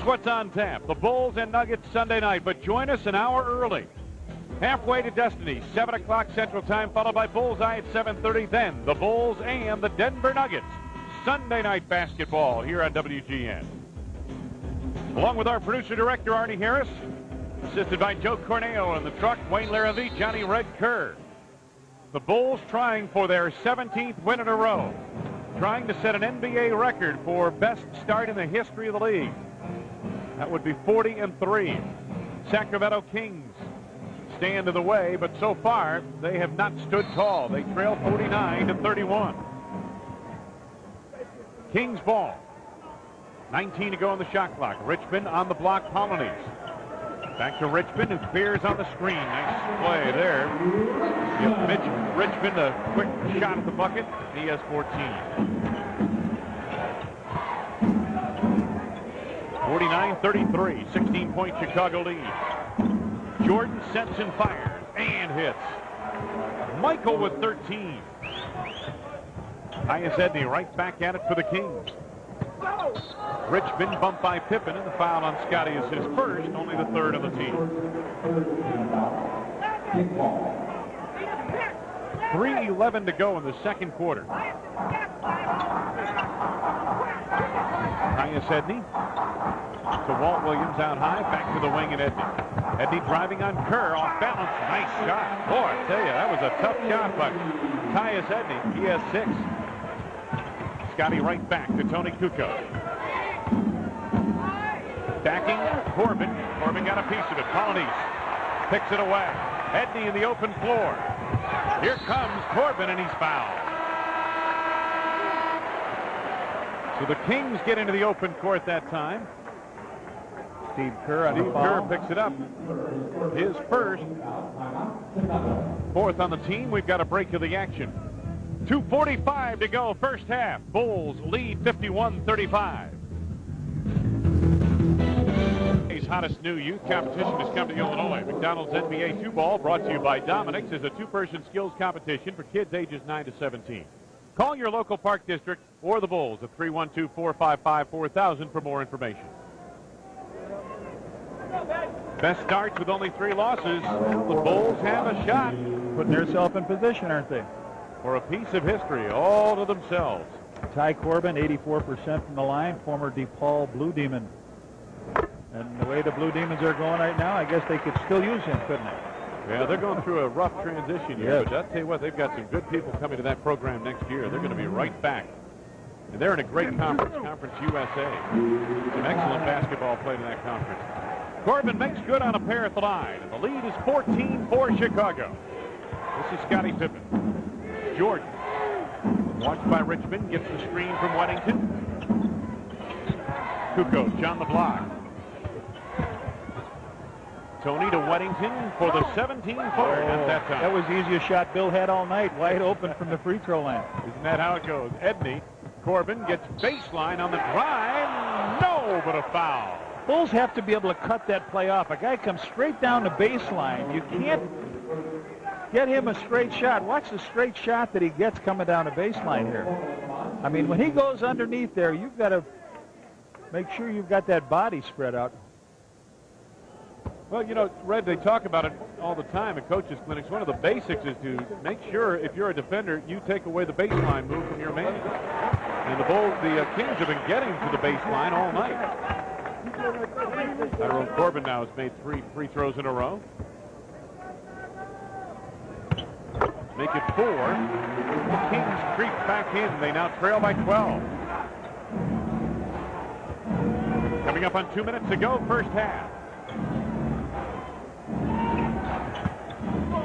what's on tap. The Bulls and Nuggets Sunday night, but join us an hour early. Halfway to Destiny, 7 o'clock Central Time, followed by Bullseye at 7:30. Then the Bulls and the Denver Nuggets. Sunday night basketball here on WGN. Along with our producer-director, Arnie Harris, assisted by Joe Corneo in the truck, Wayne Larrivee, Johnny Red Kerr. The Bulls trying for their 17th win in a row, trying to set an NBA record for best start in the history of the league. That would be 40-3. Sacramento Kings stand in the way, but so far they have not stood tall. They trail 49-31. Kings ball. 19 to go on the shot clock. Richmond on the block, Polonese. Back to Richmond, who clears on the screen. Nice play there. Give Richmond a quick shot at the bucket. He has 14. 49-33, 16-point Chicago lead. Jordan sets and fires and hits. Michael with 13. Tyus Edney right back at it for the Kings. Richmond bumped by Pippen, and the foul on Scotty is his first, only the third on the team. 3:11 to go in the second quarter. Tyus Edney to Walt Williams out high, back to the wing and Edney. Edney driving on Kerr, off balance. Nice shot. Boy, I tell you, that was a tough shot by Tyus Edney. He has 6. Scotty right back to Tony Kukoc. Backing Corbin. Corbin got a piece of it. Polonese picks it away. Edney in the open floor. Here comes Corbin, and he's fouled. So the Kings get into the open court that time. Steve Kerr picks it up. His first. 4th on the team. We've got a break of the action. 2:45 to go, first half. Bulls lead 51-35. Today's hottest new youth competition has come to Illinois. McDonald's NBA 2-ball, brought to you by Dominic's, is a 2-person skills competition for kids ages 9 to 17. Call your local park district or the Bulls at 312-455-4000 for more information. Best starts with only 3 losses. The Bulls have a shot. Putting themselves in position, aren't they? For a piece of history all to themselves. Ty Corbin, 84% from the line, former DePaul Blue Demon. And the way the Blue Demons are going right now, I guess they could still use him, couldn't they? Yeah, they're going through a rough transition here, but I'll tell you what, they've got some good people coming to that program next year. They're going to be right back. And they're in a great conference, Conference USA. Some excellent basketball played in that conference. Corbin makes good on a pair at the line, and the lead is 14 for Chicago. This is Scottie Pippen. Jordan, watched by Richmond, gets the screen from Weddington. Kukoc on the block. Tony to Weddington for the 17-footer at that time. That was the easiest shot Bill had all night, wide open from the free throw line. Isn't that how it goes? Edney, Corbin gets baseline on the drive. No, but a foul. Bulls have to be able to cut that play off. A guy comes straight down the baseline. You can't get him a straight shot. Watch the straight shot that he gets coming down the baseline here. I mean, when he goes underneath there, you've got to make sure you've got that body spread out. Well, you know, Red, they talk about it all the time at coaches' clinics. One of the basics is to make sure, if you're a defender, you take away the baseline move from your man. And the Kings have been getting to the baseline all night. Tyrone Corbin now has made 3 free throws in a row. Make it 4. The Kings creep back in. They now trail by 12. Coming up on 2 minutes to go, first half.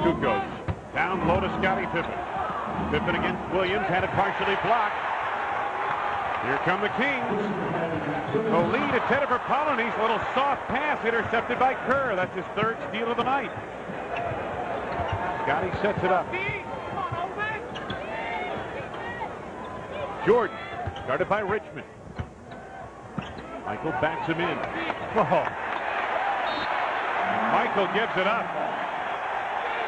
Kukoc down low to Scottie Pippen. Pippen against Williams, had it partially blocked. Here come the Kings. The lead intended for Polonese. A little soft pass intercepted by Kerr. That's his 3rd steal of the night. Scottie sets it up. Jordan, guarded by Richmond. Michael backs him in. Oh. Michael gives it up.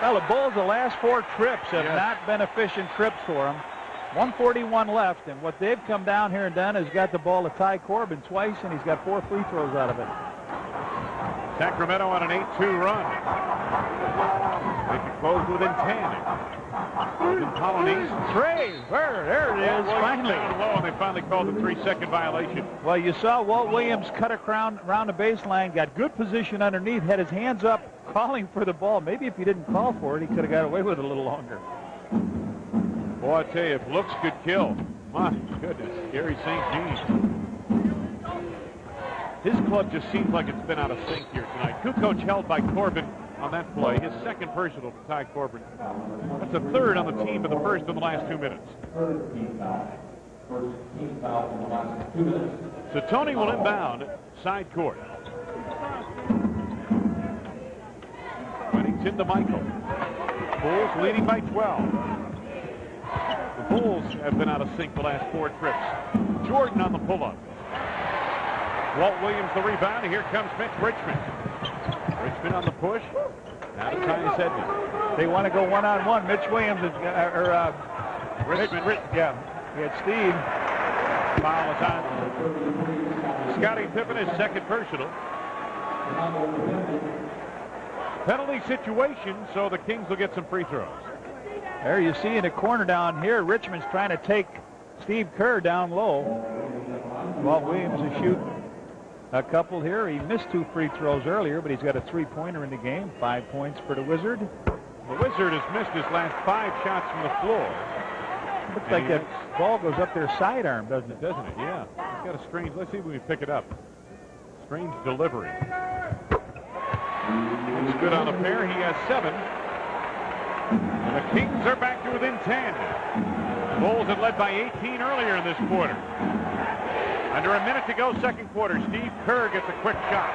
Well, the Bulls, the last 4 trips have not been efficient trips for them. 1:41 left, and what they've come down here and done is got the ball to Ty Corbin twice, and he's got 4 free throws out of it. Sacramento on an 8-2 run. They can close within 10. Colonies. Trey, there it is, finally. Down low, and they finally called the 3-second violation. Well, you saw Walt Williams cut around the baseline, got good position underneath, had his hands up, calling for the ball. Maybe if he didn't call for it, he could have got away with it a little longer. Boy, I tell you, if looks could kill. My goodness, Gary St. Jean. His club just seems like it's been out of sync here tonight. Kukoc held by Corbin on that play. His second personal to Ty Corbin. That's a third on the team, but the first in the last 2 minutes. So Tony will inbound side court. Whittington to Michael. Bulls leading by 12. The Bulls have been out of sync the last 4 trips. Jordan on the pull-up. Walt Williams the rebound, and here comes Mitch Richmond. Richmond on the push. Now to Tyus Edmonds. They want to go one-on-one. Mitch Williams is, Richmond. Steve. Foul is on Scottie Pippen, his second personal. Penalty situation, so the Kings will get some free throws. There you see in the corner down here, Richmond's trying to take Steve Kerr down low. Walt Williams is shooting a couple here. He missed 2 free throws earlier, but he's got a 3-pointer in the game. 5 points for the Wizard. The Wizard has missed his last 5 shots from the floor. Looks like that ball goes up their sidearm, doesn't it? Yeah. It's got a strange, let's see if we can pick it up. Strange delivery. He's good on the pair. He has 7. And the Kings are back to within 10. The Bulls have led by 18 earlier in this quarter. Under a minute to go, second quarter. Steve Kerr gets a quick shot.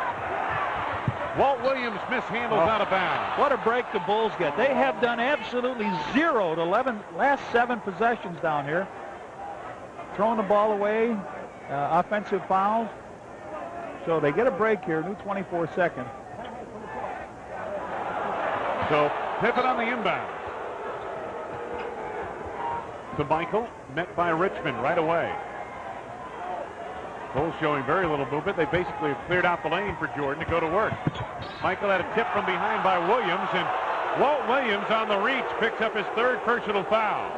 Walt Williams mishandles out of bounds. What a break the Bulls get. They have done absolutely 0 to last 7 possessions down here. Throwing the ball away, offensive fouls. So they get a break here, new 24 seconds. So Pippen on the inbound. To Michael, met by Richmond right away. Bulls showing very little movement. They basically have cleared out the lane for Jordan to go to work. Michael had a tip from behind by Williams, and Walt Williams on the reach picks up his 3rd personal foul.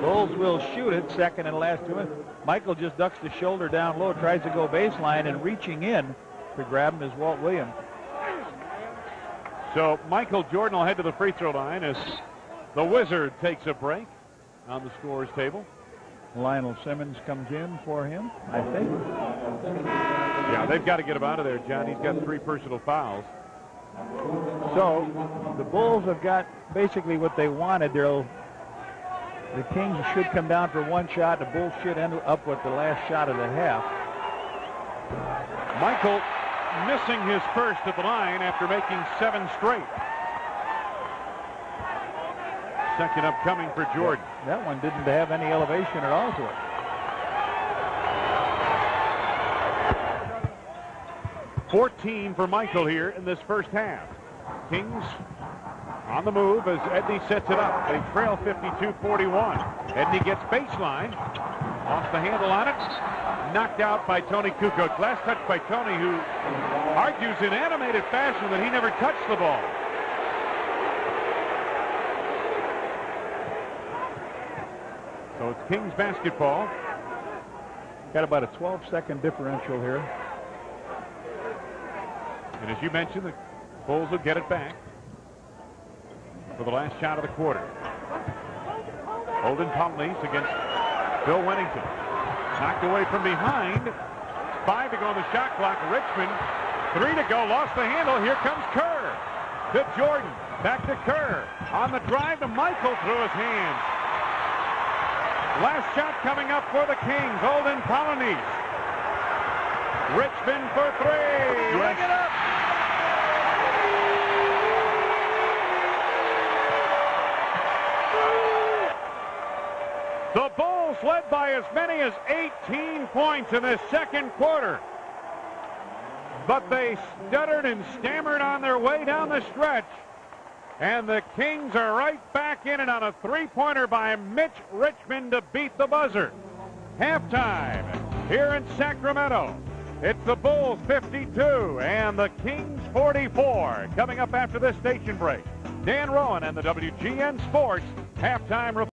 Bulls will shoot it, second and last 2 minutes. Michael just ducks the shoulder down low, tries to go baseline, and reaching in to grab him is Walt Williams. So Michael Jordan will head to the free throw line as the Wizard takes a break on the scorer's table. Lionel Simmons comes in for him, I think. Yeah, they've got to get him out of there, John. He's got 3 personal fouls. So the Bulls have got basically what they wanted. The Kings should come down for 1 shot. The Bulls should end up with the last shot of the half. Michael missing his first at the line after making 7 straight. Second upcoming for Jordan. That one didn't have any elevation at all to it. 14 for Michael here in this first half. Kings on the move as Edney sets it up. They trail 52-41. Edney gets baseline. Lost the handle on it. Knocked out by Tony Kukoc. Last touch by Tony, who argues in animated fashion that he never touched the ball. So it's Kings basketball. Got about a 12-second differential here. And as you mentioned, the Bulls will get it back for the last shot of the quarter. Holden Pomleys against Bill Wennington. Knocked away from behind. 5 to go on the shot clock. Richmond, 3 to go. Lost the handle. Here comes Kerr. To Jordan. Back to Kerr. On the drive to Michael through his hands. Last shot coming up for the Kings. Holden Pomleys. Richmond for 3. Ring it up. The Bulls led by as many as 18 points in the second quarter. But they stuttered and stammered on their way down the stretch. And the Kings are right back in it on a three-pointer by Mitch Richmond to beat the buzzer. Halftime here in Sacramento. It's the Bulls 52 and the Kings 44. Coming up after this station break, Dan Rowan and the WGN Sports halftime report.